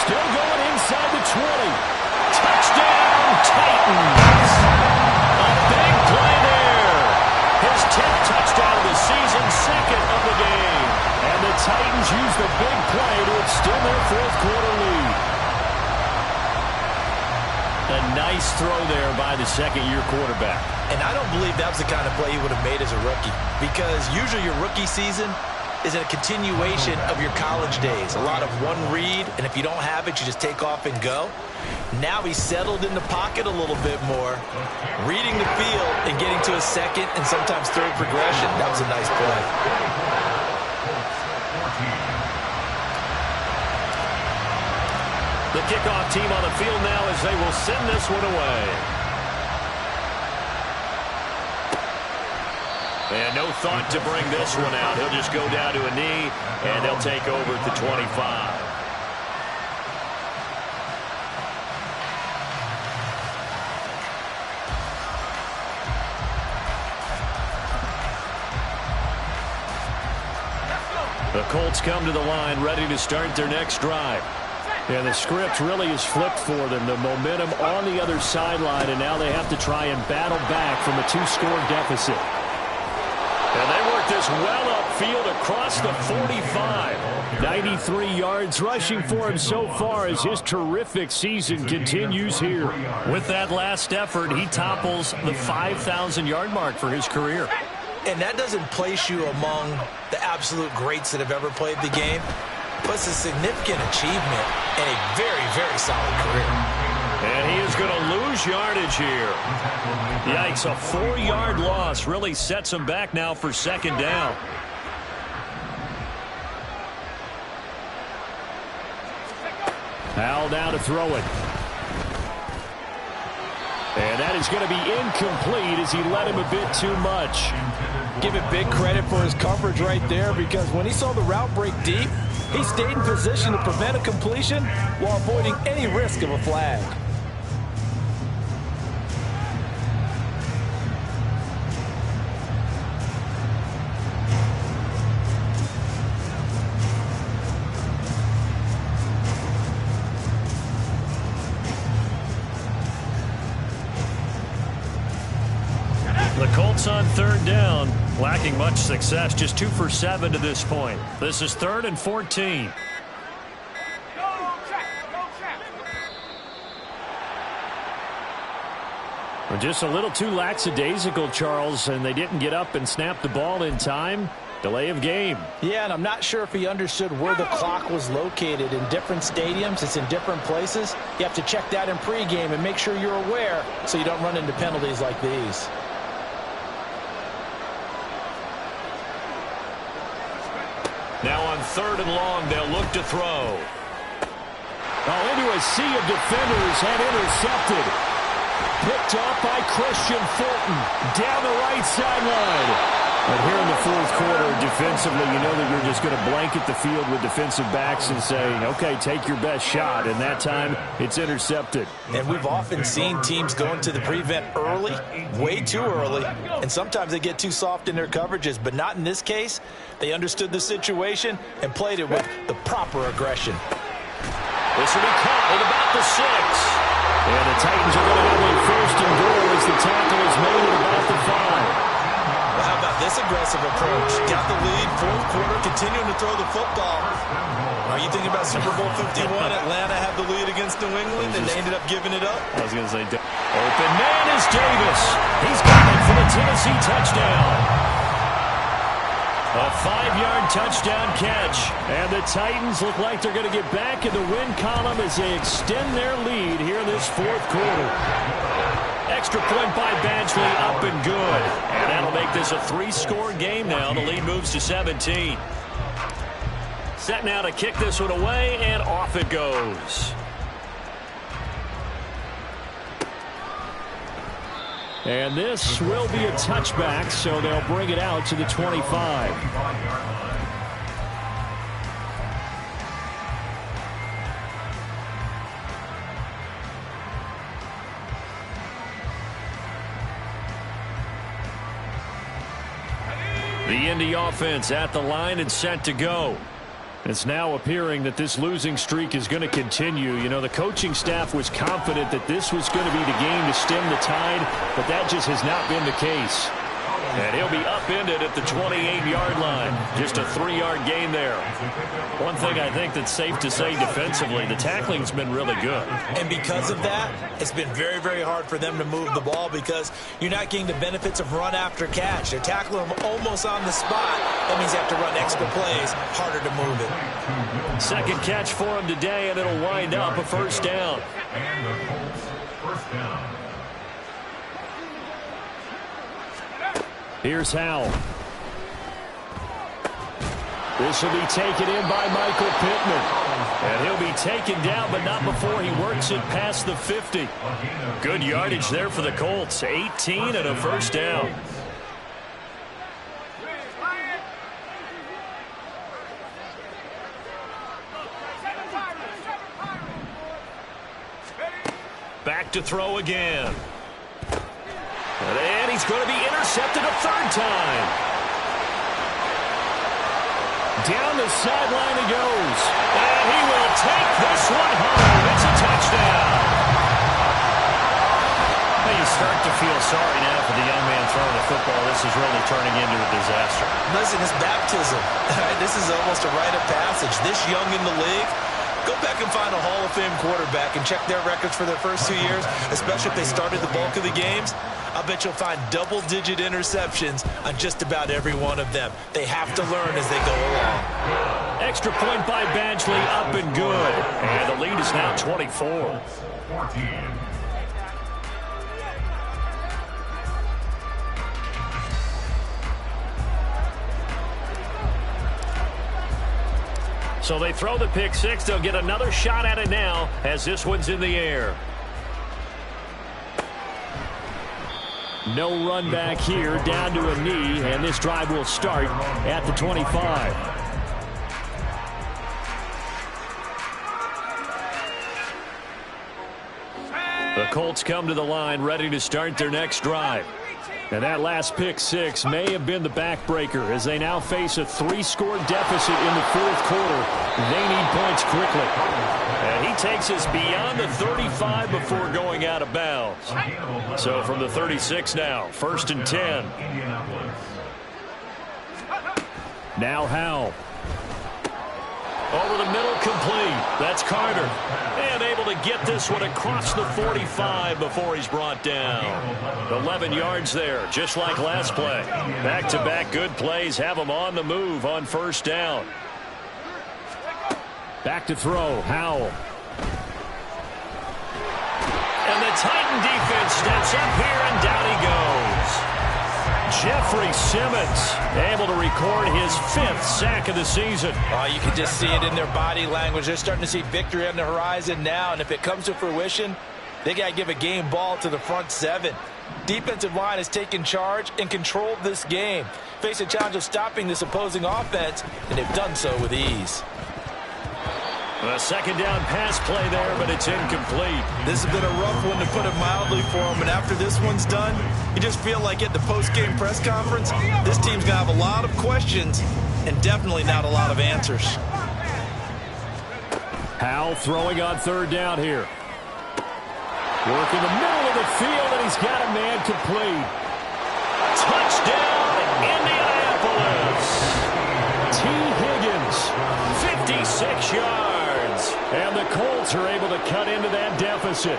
Still going inside the 20. Touchdown, Titans. A big play there. His 10th touchdown of the season, 2nd of the game. And the Titans use the big play to extend their 4th quarter lead. A nice throw there by the 2nd-year quarterback. And I don't believe that was the kind of play he would have made as a rookie, because usually your rookie season is a continuation of your college days. A lot of one read, and if you don't have it, you just take off and go. Now he's settled in the pocket a little bit more, reading the field and getting to a 2nd and sometimes 3rd progression. That was a nice play. The kickoff team on the field now as they will send this one away. And no thought to bring this one out. He'll just go down to a knee, and they'll take over at the 25. The Colts come to the line ready to start their next drive. And the script really is flipped for them. The momentum on the other sideline, and now they have to try and battle back from a 2-score deficit. And they work this well upfield across the 45. 93 yards rushing for him so far as his terrific season continues here. With that last effort, he topples the 5,000-yard mark for his career. And that doesn't place you among the absolute greats that have ever played the game, but it's a significant achievement and a very, very solid career. And he is going to lose yardage here. Yikes, a 4-yard loss really sets him back now for second down. Howell now to throw it. And that is going to be incomplete as he let him a bit too much. Give it big credit for his coverage right there, because when he saw the route break deep, he stayed in position to prevent a completion while avoiding any risk of a flag. The Colts on third down, lacking much success, just 2 for 7 to this point. This is 3rd and 14. Just a little too lackadaisical, Charles, and they didn't get up and snap the ball in time. Delay of game. Yeah, and I'm not sure if he understood where the clock was located. In different stadiums, it's in different places. You have to check that in pregame and make sure you're aware so you don't run into penalties like these. Now on 3rd and long, they'll look to throw. Oh, into a sea of defenders and intercepted. Picked off by Christian Fulton down the right sideline. But here in the 4th quarter, defensively, you know that you're just going to blanket the field with defensive backs and say, okay, take your best shot. And that time, it's intercepted. And we've often seen teams go into the prevent early, way too early, and sometimes they get too soft in their coverages, but not in this case. They understood the situation and played it with the proper aggression. This will be caught at about the 6. And the Titans are going to have a 1st and goal as the tackle is made at about the 5. Well, how about this aggressive approach? Got the lead, 4th quarter, continuing to throw the football. Are you thinking about Super Bowl 51? Atlanta had the lead against New England, and they ended up giving it up? I was going to say, open man is Davis. He's got it for the Tennessee touchdown. A 5-yard touchdown catch. And the Titans look like they're going to get back in the win column as they extend their lead here in this 4th quarter. Extra point by Badgley, up and good. And that'll make this a 3-score game now. The lead moves to 17. Set now to kick this one away, and off it goes. And this will be a touchback, so they'll bring it out to the 25. The Indy offense at the line and set to go. It's now appearing that this losing streak is going to continue. You know, the coaching staff was confident that this was going to be the game to stem the tide, but that just has not been the case. And he'll be upended at the 28-yard line. Just a 3-yard gain there. One thing I think that's safe to say defensively, the tackling's been really good. And because of that, it's been very, very hard for them to move the ball because you're not getting the benefits of run after catch. They're tackling them almost on the spot. That means you have to run extra plays, harder to move it. Second catch for him today, and it'll wind up a 1st down. And the Colts, 1st down. Here's Howell. This will be taken in by Michael Pittman. And he'll be taken down, but not before he works it past the 50. Good yardage there for the Colts. 18 and a 1st down. back to throw again. And he's going to be intercepted a third time. Down the sideline he goes. And he will take this one home. It's a touchdown. Well, you start to feel sorry now for the young man throwing the football. This is really turning into a disaster. Listen, it's baptism. This is almost a rite of passage. This young in the league, go back and find a Hall of Fame quarterback and check their records for their first 2 years, especially if they started the bulk of the games. I bet you'll find double-digit interceptions on just about every one of them. They have to learn as they go along. Extra point by Badgley, up and good. And the lead is now 24. 14. So they throw the pick six. They'll get another shot at it now as this one's in the air. No run back here, down to a knee, and this drive will start at the 25. The Colts come to the line ready to start their next drive. And that last pick six may have been the backbreaker as they now face a 3-score deficit in the fourth quarter. They need points quickly. And he takes us beyond the 35 before going out of bounds. So from the 36 now, 1st and 10. Now Howell. Over the middle, complete. That's Carter. And able to get this one across the 45 before he's brought down. 11 yards there, just like last play. Back-to-back good plays have him on the move on 1st down. Back to throw, Howell. And the Titan defense steps up here, and down he goes. Jeffrey Simmons able to record his 5th sack of the season. You can just see it in their body language. They're starting to see victory on the horizon now, and if it comes to fruition, they got to give a game ball to the front 7. Defensive line has taken charge and controlled this game. Face a challenge of stopping this opposing offense, and they've done so with ease. A 2nd down pass play there, but it's incomplete. This has been a rough one, to put it mildly, for him. And after this one's done, you just feel like at the post-game press conference, this team's going to have a lot of questions and definitely not a lot of answers. Howell throwing on 3rd down here. Work in the middle of the field, and he's got a man complete. Touchdown, Indianapolis. T. Higgins, 56 yards. And the Colts are able to cut into that deficit.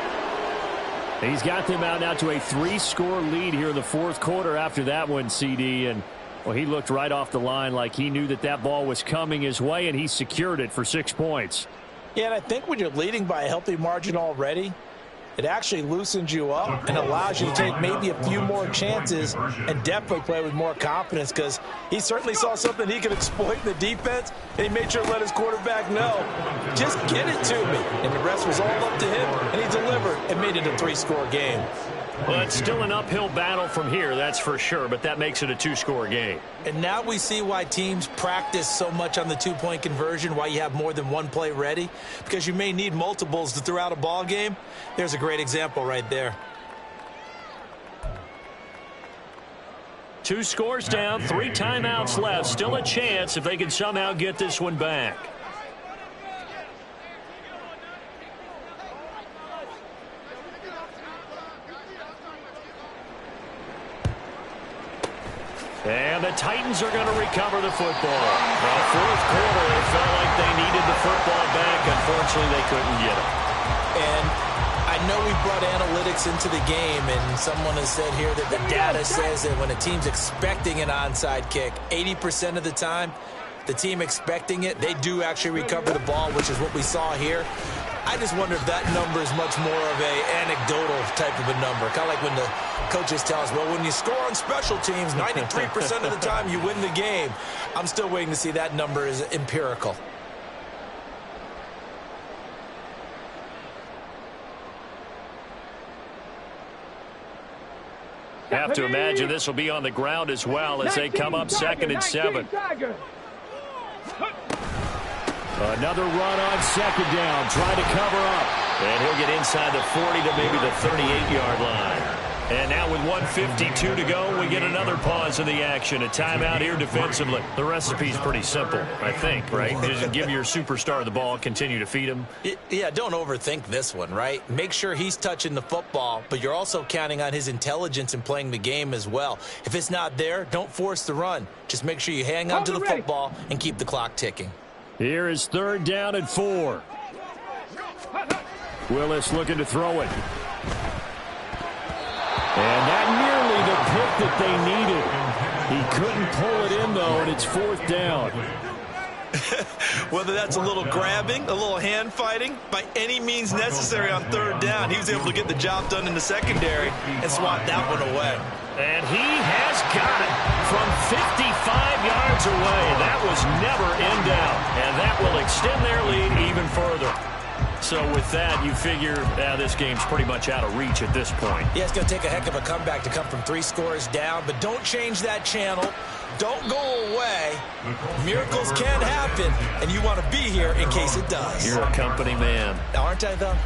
He's got them out now to a 3-score lead here in the 4th quarter after that one, CD. And, well, he looked right off the line like he knew that that ball was coming his way, and he secured it for 6 points. Yeah, and I think when you're leading by a healthy margin already, it actually loosens you up and allows you to take maybe a few more chances and definitely play with more confidence, because he certainly saw something he could exploit in the defense, and he made sure to let his quarterback know, just get it to me. And the rest was all up to him, and he delivered and made it a 3-score game. Well, it's still an uphill battle from here, that's for sure, but that makes it a 2-score game. And now we see why teams practice so much on the 2-point conversion, why you have more than one play ready, because you may need multiples to throw out a ball game. There's a great example right there. 2 scores down, 3 timeouts left. Still a chance if they can somehow get this one back. And the Titans are going to recover the football. Well, 4th quarter, it felt like they needed the football back. Unfortunately, they couldn't get it. And I know we brought analytics into the game, and someone has said here that the data says that when a team's expecting an onside kick, 80% of the time, the team expecting it, they do actually recover the ball, which is what we saw here. I just wonder if that number is much more of a anecdotal type of a number. Kind of like when the coaches tell us, well, when you score on special teams, 93% of the time you win the game. I'm still waiting to see that number is empirical. Have to imagine this will be on the ground as well as they come up 2nd and 7. Another run on 2nd down, trying to cover up. And he'll get inside the 40 to maybe the 38-yard line. And now with 1:52 to go, we get another pause in the action. A timeout here defensively. The recipe's pretty simple, I think, right? Just give your superstar the ball, continue to feed him. Yeah, don't overthink this one, right? Make sure he's touching the football, but you're also counting on his intelligence in playing the game as well. If it's not there, don't force the run. Just make sure you hang on to the football and keep the clock ticking. Here is 3rd down and 4. Willis looking to throw it. And that nearly the pick that they needed. He couldn't pull it in, though, and it's 4th down. Whether that's a little grabbing, a little hand fighting, by any means necessary on 3rd down, he was able to get the job done in the secondary and swat that one away. And he has got it from 55 yards away. That was never in doubt, and that will extend their lead even further. So with that, you figure this game's pretty much out of reach at this point. Yeah, it's going to take a heck of a comeback to come from 3 scores down, but don't change that channel. Don't go away. Miracles can happen, and you want to be here in case it does. You're a company man. Aren't I, though?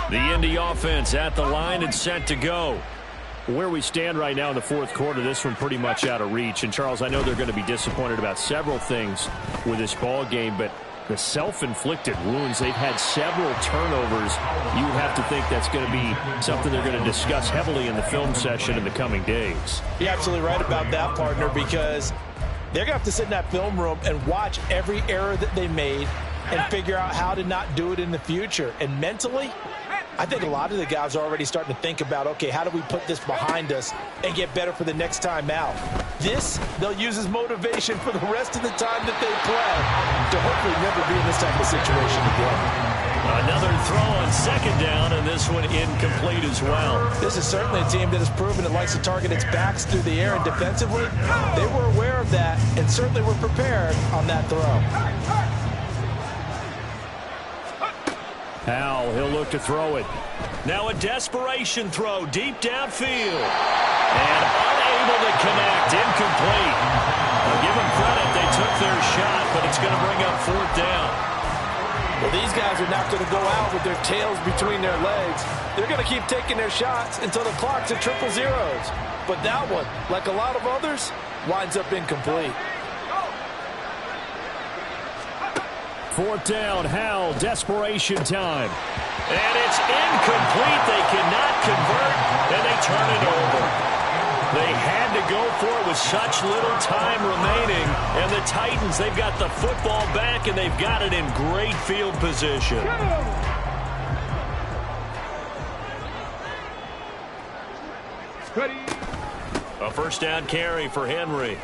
The Indy offense at the line and set to go. Where we stand right now in the 4th quarter, this one pretty much out of reach. And, Charles, I know they're going to be disappointed about several things with this ball game, but the self-inflicted wounds, they've had several turnovers. You have to think that's going to be something they're going to discuss heavily in the film session in the coming days. You're absolutely right about that, partner, because they're going to have to sit in that film room and watch every error that they made and figure out how to not do it in the future. And mentally, I think a lot of the guys are already starting to think about, okay, how do we put this behind us and get better for the next time out? This, they'll use as motivation for the rest of the time that they play to hopefully never be in this type of situation again. Another throw on 2nd down, and this one incomplete as well. This is certainly a team that has proven it likes to target its backs through the air, and defensively, they were aware of that and certainly were prepared on that throw. Howell, he'll look to throw it. Now a desperation throw deep downfield. And unable to connect, incomplete. I'll give them credit, they took their shot, but it's going to bring up 4th down. Well, these guys are not going to go out with their tails between their legs. They're going to keep taking their shots until the clock's at 000. But that one, like a lot of others, winds up incomplete. 4th down, Howell, desperation time. And it's incomplete. They cannot convert, and they turn it over. They had to go for it with such little time remaining. And the Titans, they've got the football back, and they've got it in great field position. A 1st down carry for Henry.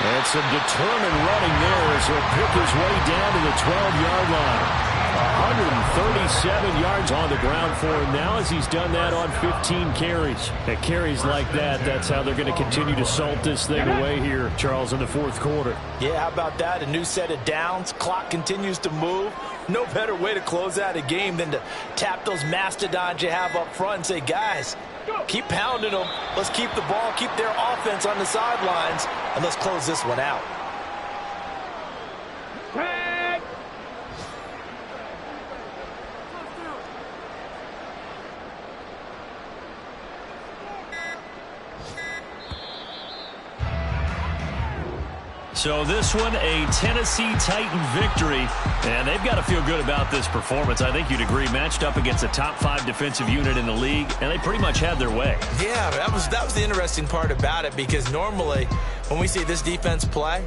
And some determined running there as he'll pick his way down to the 12-yard line. 137 yards on the ground for him now as he's done that on 15 carries. At carries like that, that's how they're going to continue to salt this thing away here, Charles, in the 4th quarter. Yeah, how about that? A new set of downs. Clock continues to move. No better way to close out a game than to tap those mastodons you have up front and say, guys, keep pounding them. Let's keep the ball, keep their offense on the sidelines, and let's close this one out. So this one, a Tennessee Titan victory, and they've got to feel good about this performance. I think you'd agree, matched up against a top 5 defensive unit in the league, and they pretty much had their way. Yeah, that was the interesting part about it, because normally when we see this defense play,